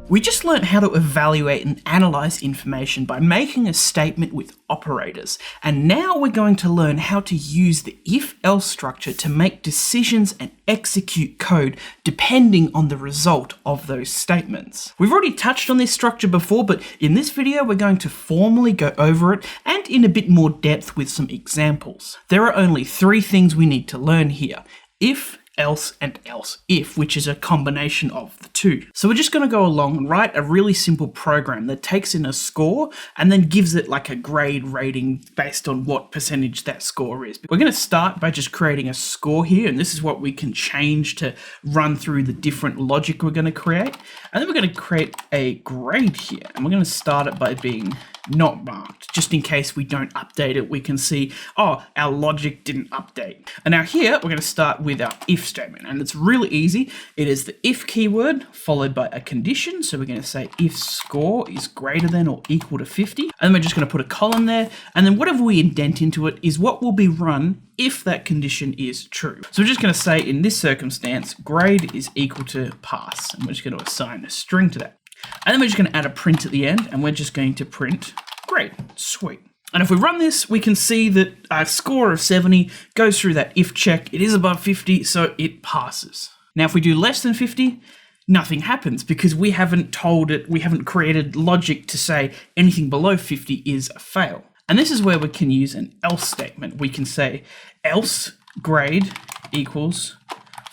We just learned how to evaluate and analyze information by making a statement with operators, and now we're going to learn how to use the if-else structure to make decisions and execute code depending on the result of those statements. We've already touched on this structure before, but in this video we're going to formally go over it and in a bit more depth with some examples. There are only 3 things we need to learn here: if, else, and else if, which is a combination of the two. So we're just going to go along and write a really simple program that takes in a score and then gives it like a grade rating based on what percentage that score is. We're going to start by just creating a score here, and this is what we can change to run through the different logic we're going to create. And then we're going to create a grade here, and we're going to start it by being not marked, just in case we don't update it. We can see, oh, our logic didn't update. And now here, we're going to start with our if statement, and it's really easy. It is the if keyword followed by a condition. So we're going to say if score is greater than or equal to 50, and then we're just going to put a colon there, and then whatever we indent into it is what will be run if that condition is true. So we're just going to say in this circumstance, grade is equal to pass, and we're just going to assign a string to that. And then we're just going to add a print at the end, and we're just going to print grade. Sweet. And if we run this, we can see that our score of 70 goes through that if check. It is above 50, so it passes. Now, if we do less than 50, nothing happens because we haven't told it, we haven't created logic to say anything below 50 is a fail. And this is where we can use an else statement. We can say else grade equals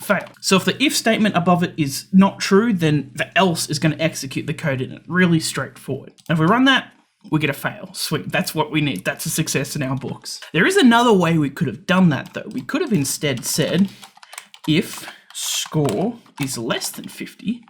fail. So if the if statement above it is not true, then the else is going to execute the code in it. Really straightforward. And if we run that, we get a fail. Sweet, that's what we need. That's a success in our books. There is another way we could have done that though. We could have instead said, if score is less than 50,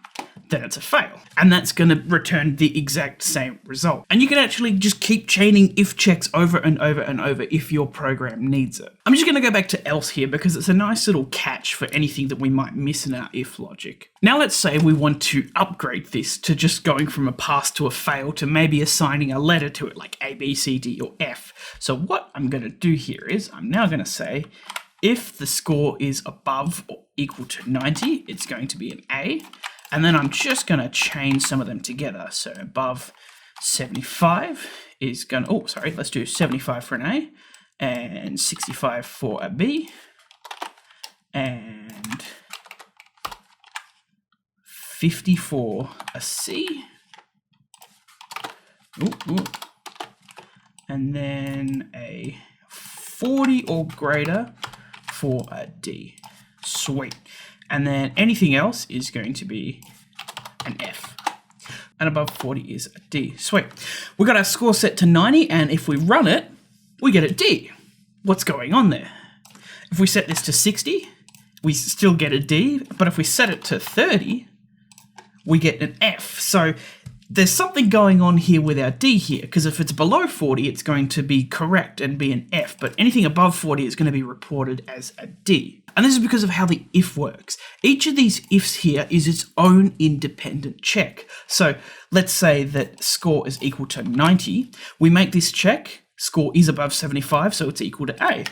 then it's a fail. And that's going to return the exact same result. And you can actually just keep chaining if checks over and over and over if your program needs it. I'm just going to go back to else here because it's a nice little catch for anything that we might miss in our if logic. Now let's say we want to upgrade this to just going from a pass to a fail to maybe assigning a letter to it like A, B, C, D, or F. So what I'm going to do here is I'm now going to say if the score is above or equal to 90, it's going to be an A. And then I'm just going to chain some of them together. So above 75 is going to, let's do 75 for an A, and 65 for a B, and 50 for a C, and then a 40 or greater for a D. Sweet. And then anything else is going to be an F. And above 40 is a D. Sweet. We got our score set to 90, and if we run it, we get a D. What's going on there? If we set this to 60, we still get a D, but if we set it to 30, we get an F. So there's something going on here with our D here, because if it's below 40, it's going to be correct and be an F, but anything above 40 is going to be reported as a D. And this is because of how the if works. Each of these ifs here is its own independent check. So let's say that score is equal to 90. We make this check, score is above 75, so it's equal to A.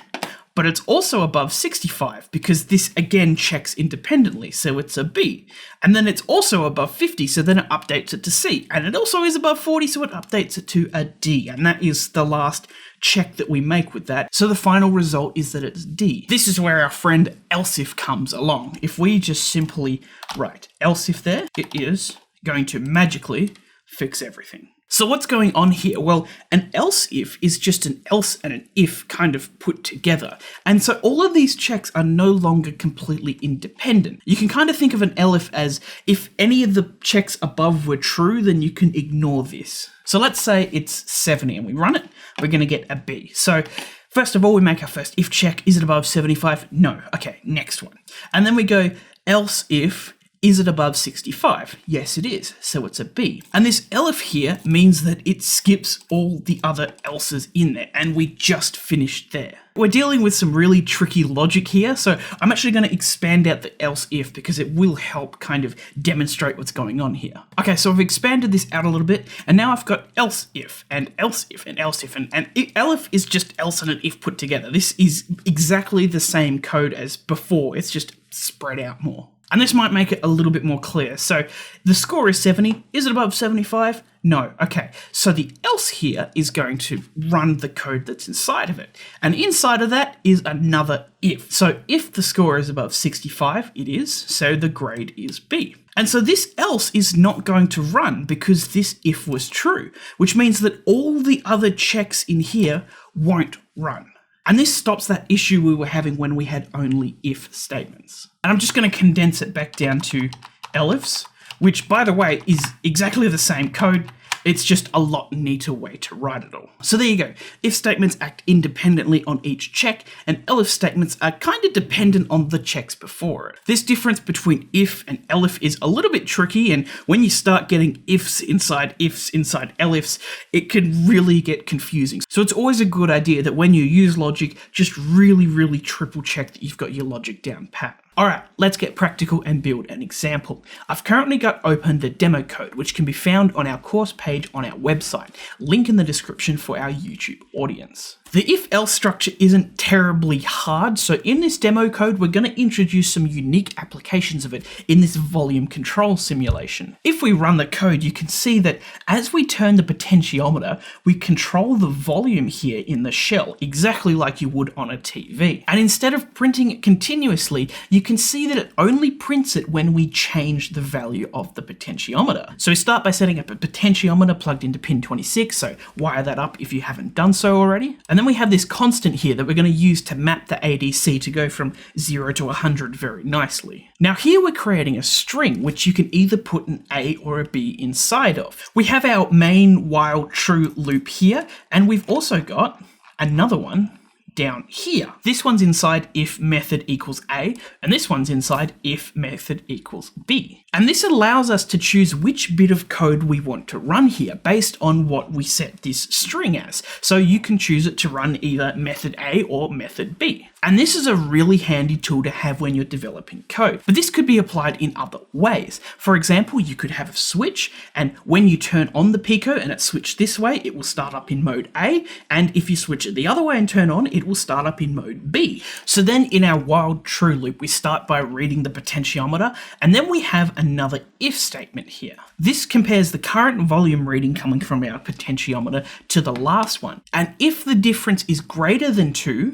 But it's also above 65 because this again checks independently, so it's a B. And then it's also above 50, so then it updates it to C. And it also is above 40, so it updates it to a D. And that is the last check that we make with that. So the final result is that it's D. This is where our friend else if comes along. If we just simply write else if there, it is going to magically fix everything. So what's going on here? Well, an else if is just an else and an if kind of put together. And so all of these checks are no longer completely independent. You can kind of think of an elif as if any of the checks above were true, then you can ignore this. So let's say it's 70 and we run it, we're going to get a B. So first of all, we make our first if check. Is it above 75? No. Okay, next one. And then we go else if, is it above 65? Yes, it is. So it's a B. And this elif here means that it skips all the other else's in there, and we just finished there. We're dealing with some really tricky logic here, so I'm actually going to expand out the else if because it will help kind of demonstrate what's going on here. Okay, so I've expanded this out a little bit, and now I've got else if, and else if, and else if, and elif is just else and an if put together. This is exactly the same code as before, it's just spread out more. And this might make it a little bit more clear. So the score is 70. Is it above 75? No. Okay. So the else here is going to run the code that's inside of it. And inside of that is another if. So if the score is above 65, it is. So the grade is B. And so this else is not going to run because this if was true, which means that all the other checks in here won't run. And this stops that issue we were having when we had only if statements. And I'm just going to condense it back down to Elif's, which, by the way, is exactly the same code. It's just a lot neater way to write it all. So there you go. If statements act independently on each check, and Elif statements are kind of dependent on the checks before it. This difference between if and Elif is a little bit tricky, and when you start getting ifs inside Elifs, it can really get confusing. So it's always a good idea that when you use logic, just really triple check that you've got your logic down pat. Alright, let's get practical and build an example. I've currently got open the demo code, which can be found on our course page on our website. Link in the description for our YouTube audience. The if-else structure isn't terribly hard, so in this demo code, we're going to introduce some unique applications of it in this volume control simulation. If we run the code, you can see that as we turn the potentiometer, we control the volume here in the shell, exactly like you would on a TV. And instead of printing it continuously, you can see that it only prints it when we change the value of the potentiometer. So we start by setting up a potentiometer plugged into pin 26, so wire that up if you haven't done so already. And then we have this constant here that we're going to use to map the ADC to go from 0 to 100 very nicely. Now here we're creating a string which you can either put an A or a B inside of. We have our main while true loop here, and we've also got another one down here. This one's inside if method equals A, and this one's inside if method equals B. And this allows us to choose which bit of code we want to run here based on what we set this string as. So you can choose it to run either method A or method B. And this is a really handy tool to have when you're developing code. But this could be applied in other ways. For example, you could have a switch, and when you turn on the Pico and it's switched this way, it will start up in mode A, and if you switch it the other way and turn on, it will start up in mode B. So then in our while true loop, we start by reading the potentiometer, and then we have another if statement here. This compares the current volume reading coming from our potentiometer to the last one. And if the difference is greater than 2,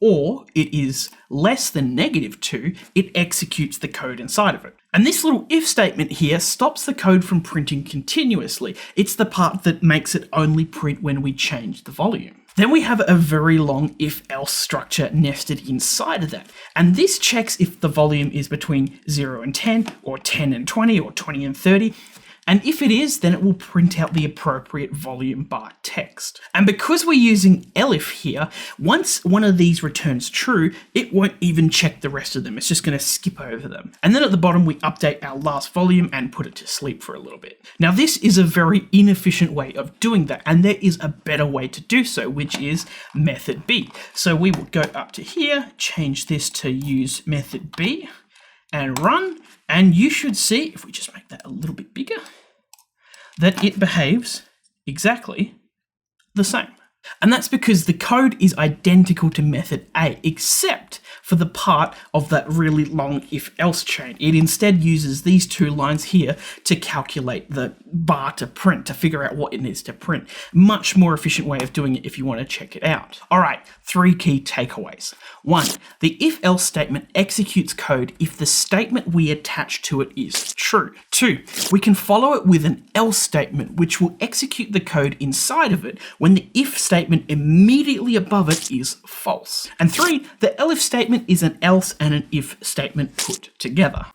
or it is less than -2, it executes the code inside of it. And this little if statement here stops the code from printing continuously. It's the part that makes it only print when we change the volume. Then we have a very long if-else structure nested inside of that. And this checks if the volume is between 0 and 10, or 10 and 20, or 20 and 30. And if it is, then it will print out the appropriate volume bar text. And because we're using Elif here, once one of these returns true, it won't even check the rest of them. It's just going to skip over them. And then at the bottom, we update our last volume and put it to sleep for a little bit. Now, this is a very inefficient way of doing that, and there is a better way to do so, which is method B. So we will go up to here, change this to use method B, and run. And you should see, if we just make that a little bit bigger, that it behaves exactly the same. And that's because the code is identical to method A, except for the part of that really long if-else chain. It instead uses these two lines here to calculate the bar to print, to figure out what it needs to print. Much more efficient way of doing it if you want to check it out. All right, 3 key takeaways. 1, the if-else statement executes code if the statement we attach to it is true. 2, we can follow it with an else statement, which will execute the code inside of it when the if statement immediately above it is false. And 3, the Elif statement is an else and an if statement put together.